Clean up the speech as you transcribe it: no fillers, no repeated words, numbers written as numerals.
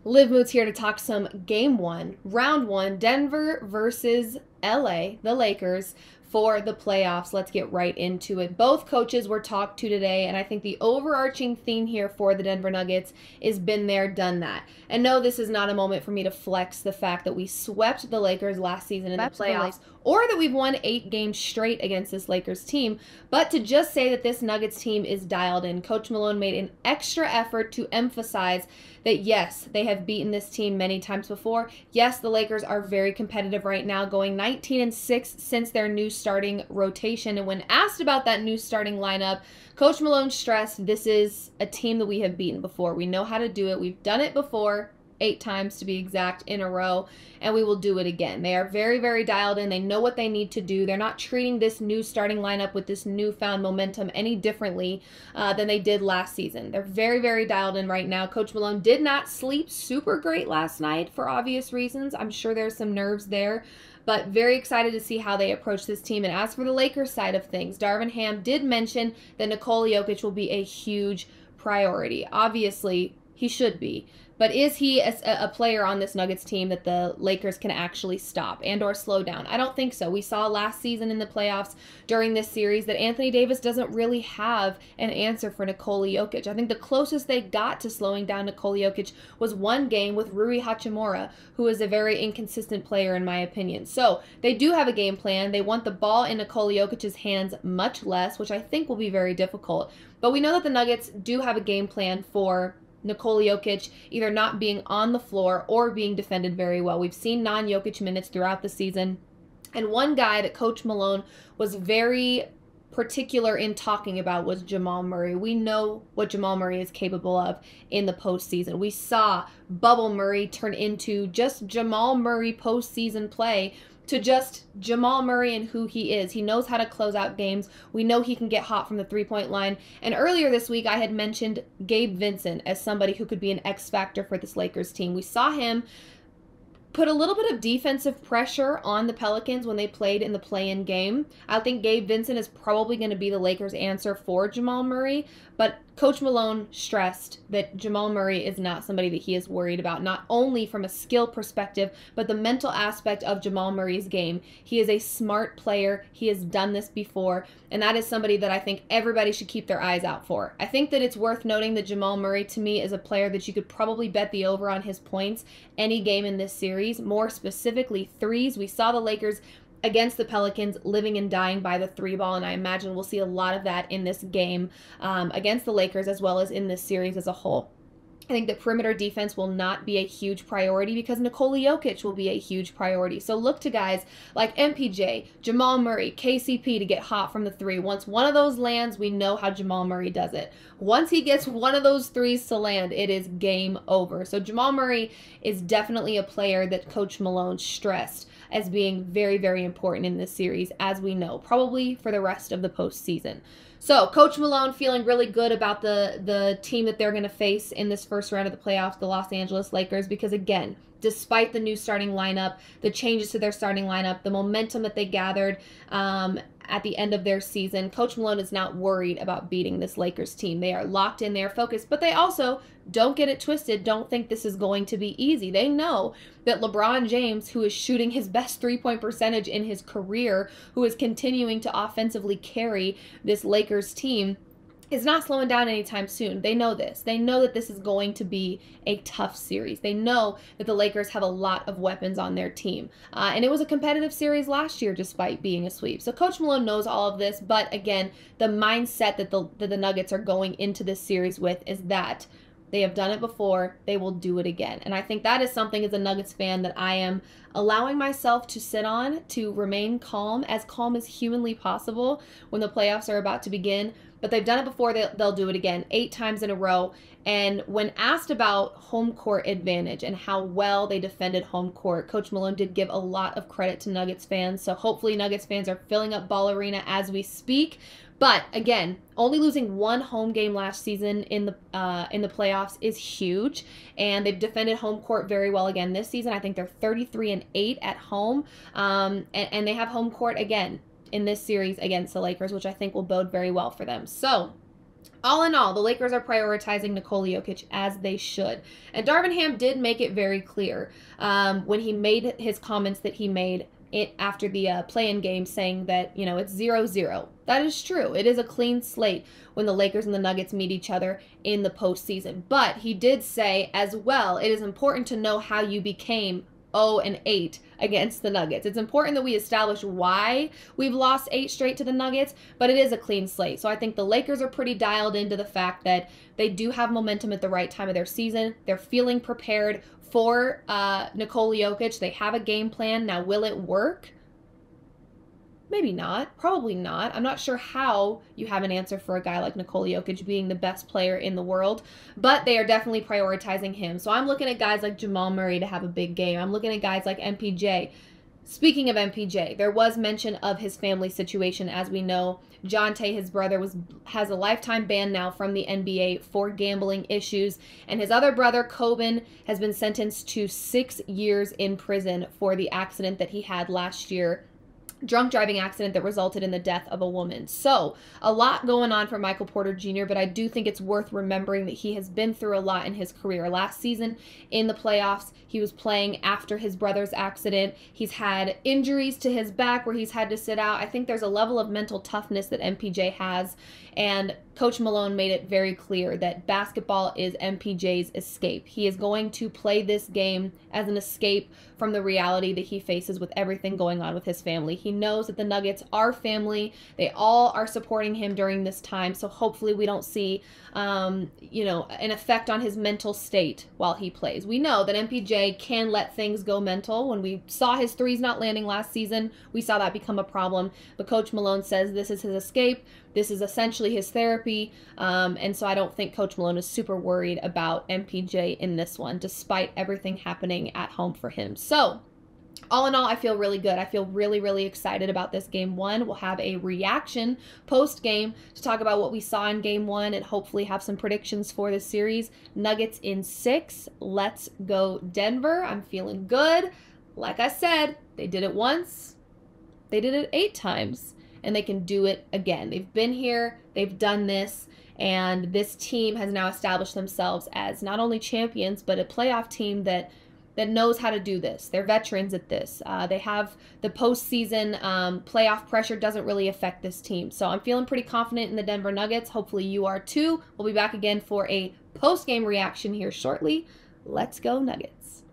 Liv Moods here to talk some game one, round one, Denver versus LA, the Lakers, for the playoffs. Let's get right into it. Both coaches were talked to today, and I think the overarching theme here for the Denver Nuggets is been there, done that. And no, this is not a moment for me to flex the fact that we swept the Lakers last season in the playoffs, or that we've won 8 games straight against this Lakers team, but to just say that this Nuggets team is dialed in. Coach Malone made an extra effort to emphasize that yes, they have beaten this team many times before. Yes, the Lakers are very competitive right now, going 19-6 since their new starting rotation. And when asked about that new starting lineup, Coach Malone stressed this is a team that we have beaten before. We know how to do it. We've done it before. 8 times to be exact in a row, and we will do it again. They are very, very dialed in. They know what they need to do. They're not treating this new starting lineup with this newfound momentum any differently than they did last season. They're very, very dialed in right now. Coach Malone did not sleep super great last night for obvious reasons. I'm sure there's some nerves there, but very excited to see how they approach this team. And as for the Lakers side of things, Darvin Ham did mention that Nikola Jokic will be a huge priority. Obviously, he should be. But is he a player on this Nuggets team that the Lakers can actually stop and or slow down? I don't think so. We saw last season in the playoffs during this series that Anthony Davis doesn't really have an answer for Nikola Jokic. I think the closest they got to slowing down Nikola Jokic was one game with Rui Hachimura, who is a very inconsistent player in my opinion. So they do have a game plan. They want the ball in Nikola Jokic's hands much less, which I think will be very difficult. But we know that the Nuggets do have a game plan for Nikola Jokic either not being on the floor or being defended very well. We've seen non-Jokic minutes throughout the season. And one guy that Coach Malone was very particular in talking about was Jamal Murray. We know what Jamal Murray is capable of in the postseason. We saw Bubble Murray turn into just Jamal Murray postseason play to just Jamal Murray and who he is. He knows how to close out games. We know he can get hot from the three-point line. And earlier this week, I had mentioned Gabe Vincent as somebody who could be an X factor for this Lakers team. We saw him put a little bit of defensive pressure on the Pelicans when they played in the play-in game. I think Gabe Vincent is probably going to be the Lakers' answer for Jamal Murray, but Coach Malone stressed that Jamal Murray is not somebody that he is worried about, not only from a skill perspective, but the mental aspect of Jamal Murray's game. He is a smart player. He has done this before, and that is somebody that I think everybody should keep their eyes out for. I think that it's worth noting that Jamal Murray, to me, is a player that you could probably bet the over on his points any game in this series, more specifically threes. We saw the Lakers against the Pelicans living and dying by the three ball, and I imagine we'll see a lot of that in this game against the Lakers as well as in this series as a whole. I think that perimeter defense will not be a huge priority because Nikola Jokic will be a huge priority. So look to guys like MPJ, Jamal Murray, KCP to get hot from the three. Once one of those lands, we know how Jamal Murray does it. Once he gets one of those threes to land, it is game over. So Jamal Murray is definitely a player that Coach Malone stressed as being very, very important in this series, as we know, probably for the rest of the postseason. So Coach Malone feeling really good about the team that they're going to face in this first round of the playoffs, the Los Angeles Lakers, because again, despite the new starting lineup, the changes to their starting lineup, the momentum that they gathered at the end of their season, Coach Malone is not worried about beating this Lakers team. They are locked in, they are focused, but they also, don't get it twisted, don't think this is going to be easy. They know that LeBron James, who is shooting his best three-point percentage in his career, who is continuing to offensively carry this Lakers team, is not slowing down anytime soon. They know this. They know that this is going to be a tough series. They know that the Lakers have a lot of weapons on their team. And it was a competitive series last year despite being a sweep. So Coach Malone knows all of this, but again, the mindset that the Nuggets are going into this series with is that they have done it before. They will do it again. And I think that is something as a Nuggets fan that I am allowing myself to sit on, to remain calm as humanly possible when the playoffs are about to begin. But they've done it before. They'll do it again 8 times in a row. And when asked about home court advantage and how well they defended home court, Coach Malone did give a lot of credit to Nuggets fans. So hopefully Nuggets fans are filling up Ball Arena as we speak. But again, only losing one home game last season in the playoffs is huge, and they've defended home court very well again this season. I think they're 33-8 at home, and they have home court again in this series against the Lakers, which I think will bode very well for them. So All in all, the Lakers are prioritizing Nikola Jokic as they should. And Darvin Ham did make it very clear when he made his comments that he made it after the play-in game, saying that, you know, it's 0-0. That is true. It is a clean slate when the Lakers and the Nuggets meet each other in the postseason. But he did say as well, it is important to know how you became 0-8 against the Nuggets. It's important that we establish why we've lost 8 straight to the Nuggets, but it is a clean slate. So I think the Lakers are pretty dialed into the fact that they do have momentum at the right time of their season. They're feeling prepared for Nikola Jokic. They have a game plan. Now, will it work? Maybe not. Probably not. I'm not sure how you have an answer for a guy like Nikola Jokic being the best player in the world, but they are definitely prioritizing him. So I'm looking at guys like Jamal Murray to have a big game. I'm looking at guys like MPJ. Speaking of MPJ, there was mention of his family situation. As we know, Jonte, his brother, has a lifetime ban now from the NBA for gambling issues, and his other brother, Coben, has been sentenced to 6 years in prison for the accident that he had last year, drunk driving accident that resulted in the death of a woman. So a lot going on for Michael Porter Jr., but I do think it's worth remembering that he has been through a lot in his career. Last season in the playoffs, he was playing after his brother's accident. He's had injuries to his back where he's had to sit out. I think there's a level of mental toughness that MPJ has, and Coach Malone made it very clear that basketball is MPJ's escape. He is going to play this game as an escape from the reality that he faces with everything going on with his family. He knows that the Nuggets are family. They all are supporting him during this time, so hopefully we don't see an effect on his mental state while he plays. We know that MPJ can let things go mental. When we saw his threes not landing last season, we saw that become a problem, but Coach Malone says this is his escape. This is essentially his therapy, and so I don't think Coach Malone is super worried about MPJ in this one, despite everything happening at home for him. So, all in all, I feel really good. I feel really, really excited about this game one. We'll have a reaction post-game to talk about what we saw in game one and hopefully have some predictions for the series. Nuggets in 6. Let's go Denver. I'm feeling good. Like I said, they did it once. They did it 8 times. And they can do it again. They've been here, they've done this, and this team has now established themselves as not only champions, but a playoff team that knows how to do this. They're veterans at this. They have the postseason playoff pressure doesn't really affect this team. So I'm feeling pretty confident in the Denver Nuggets. Hopefully you are too. We'll be back again for a post-game reaction here shortly. Let's go Nuggets.